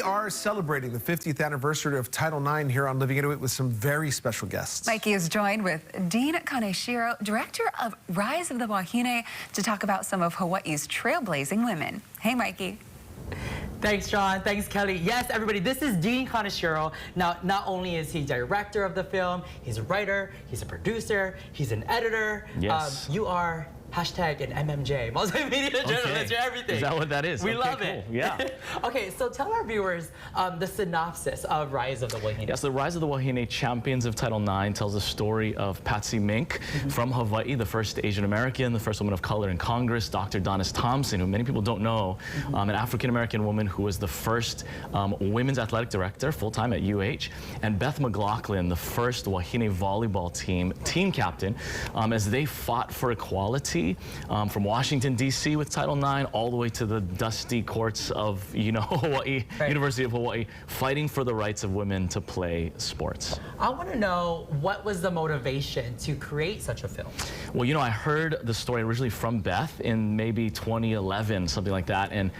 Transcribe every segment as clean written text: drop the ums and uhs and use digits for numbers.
are celebrating the 50th anniversary of Title IX here on Living Into It with some very special guests. Mikey is joined with Dean Kaneshiro, director of Rise of the Wahine, to talk about some of Hawaii's trailblazing women. Hey, Mikey. Thanks, John. Thanks, Kelly. Yes, everybody, this is Dean Kaneshiro. Now, not only is he director of the film, he's a writer, he's a producer, he's an editor. Yes. You are hashtag an MMJ, multimedia journalist, you're everything. Is that what that is? We love it. Yeah. Okay, so tell our viewers the synopsis of Rise of the Wahine. Yes, the Rise of the Wahine, Champions of Title IX, tells the story of Patsy Mink from Hawaii, the first Asian American, the first woman of color in Congress, Dr. Donis Thompson, who many people don't know, an African American woman who was the first women's athletic director full-time at UH, and Beth McLaughlin, the first Wahine volleyball team captain, as they fought for equality from Washington, D.C. with Title IX all the way to the dusty courts of, Hawaii, University of Hawaii, fighting for the rights of women to play sports. I want to know, what was the motivation to create such a film? Well, I heard the story originally from Beth in maybe 2011, something like that, and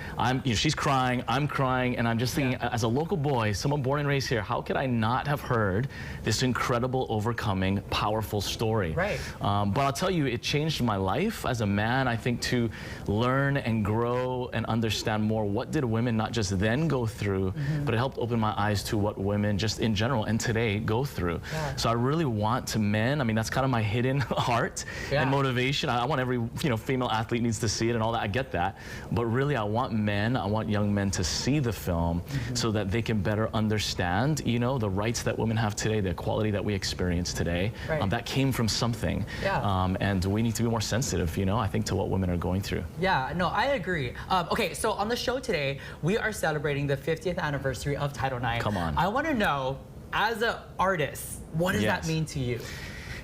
she's crying, I'm crying, and I'm just thinking, as a local boy, someone born and raised here, how could I not have heard this incredible, overcoming, powerful story? Right. But I'll tell you, it changed my life as a man, I think, to learn and grow and understand more what did women not just then go through, but it helped open my eyes to what women just in general and today go through. So I really want to men, that's kind of my hidden heart and motivation. I want every female athlete needs to see it and all that, I get that. But really I want young men to see the film so that they can better understand, the rights that women have today, the equality that we experience today. That came from something. And we need to be more sensitive, I think, to what women are going through. Yeah, no, I agree. Okay, so on the show today, we are celebrating the 50th anniversary of Title IX. Come on. I want to know, as an artist, what does that mean to you?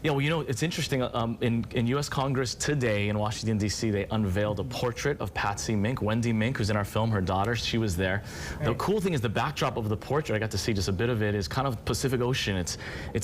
Yeah, well, it's interesting. In U.S. Congress today in Washington, D.C., they unveiled a portrait of Patsy Mink, Wendy Mink, who's in our film, her daughter. She was there. The cool thing is the backdrop of the portrait, I got to see just a bit of it, is kind of Pacific Ocean. It's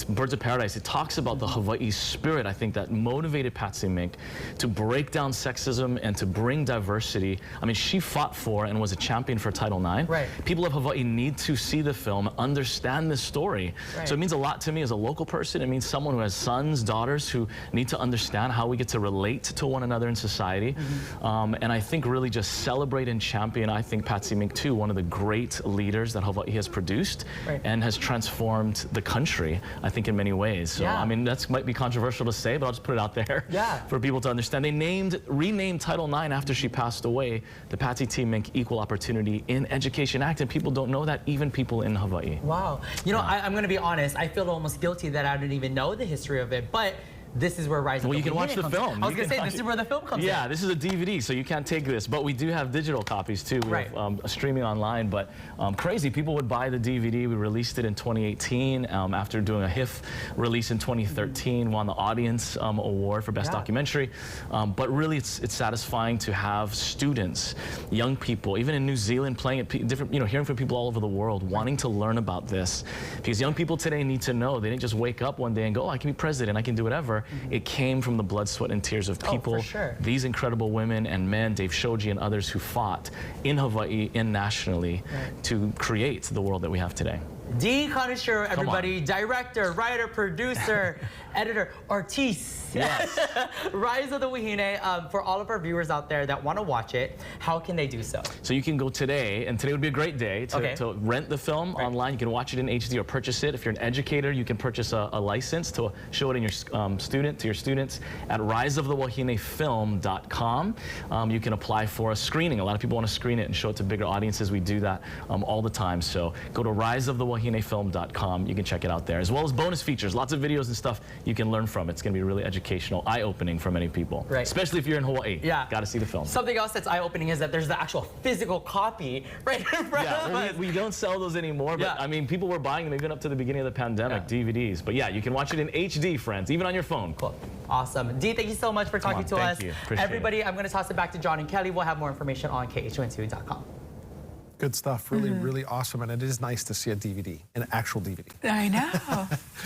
birds of paradise. It talks about the Hawaii spirit, I think, that motivated Patsy Mink to break down sexism and to bring diversity. She fought for and was a champion for Title IX. People of Hawaii need to see the film, understand this story. So it means a lot to me as a local person. It means someone who has sons, daughters who need to understand how we get to relate to one another in society. And I think really just celebrate and champion, I think, Patsy Mink too, one of the great leaders that Hawaii has produced and has transformed the country, I think, in many ways. So, that might be controversial to say, but I'll just put it out there for people to understand. They renamed Title IX after she passed away, the Patsy T. Mink Equal Opportunity in Education Act, and people don't know that, even people in Hawaii. Wow. I'm going to be honest, I feel almost guilty that I didn't even know the history of it. But this is where Rise of the Wahine you can watch the film. I was going to say, this is where the film comes in. Yeah, this is a DVD, so you can't take this. But we do have digital copies, too. We have streaming online. But crazy, people would buy the DVD. We released it in 2018 after doing a HIF release in 2013, won the Audience Award for Best Documentary. But really, it's satisfying to have students, young people, even in New Zealand, playing it, different, hearing from people all over the world, wanting to learn about this. Because young people today need to know. They didn't just wake up one day and go, oh, I can be president, I can do whatever. It came from the blood, sweat, and tears of people, these incredible women and men, Dave Shoji and others, who fought in Hawaii and nationally to create the world that we have today. Dean Kaneshiro, everybody, director, writer, producer, editor, artiste. Yes. Rise of the Wahine. For all of our viewers out there that want to watch it, how can they do so? So you can go today, and today would be a great day to rent the film online. You can watch it in HD or purchase it. If you're an educator, you can purchase a license to show it in your to your students at riseofthewahinefilm.com. You can apply for a screening. A lot of people want to screen it and show it to bigger audiences. We do that all the time. So go to riseofthewahinefilm.com. You can check it out there, as well as bonus features, lots of videos and stuff you can learn from. It's going to be really educational, eye-opening for many people, especially if you're in Hawaii. Got to see the film. Something else that's eye-opening is that there's the actual physical copy right in front of us. We don't sell those anymore, but people were buying them even up to the beginning of the pandemic, DVDs. But you can watch it in HD, friends, even on your phone. Cool. Awesome. Dee, thank you so much for talking to us. Everybody, I'm going to toss it back to John and Kelly. We'll have more information on KHON2.com. Good stuff. Really, really awesome. And it is nice to see a DVD, an actual DVD. I know.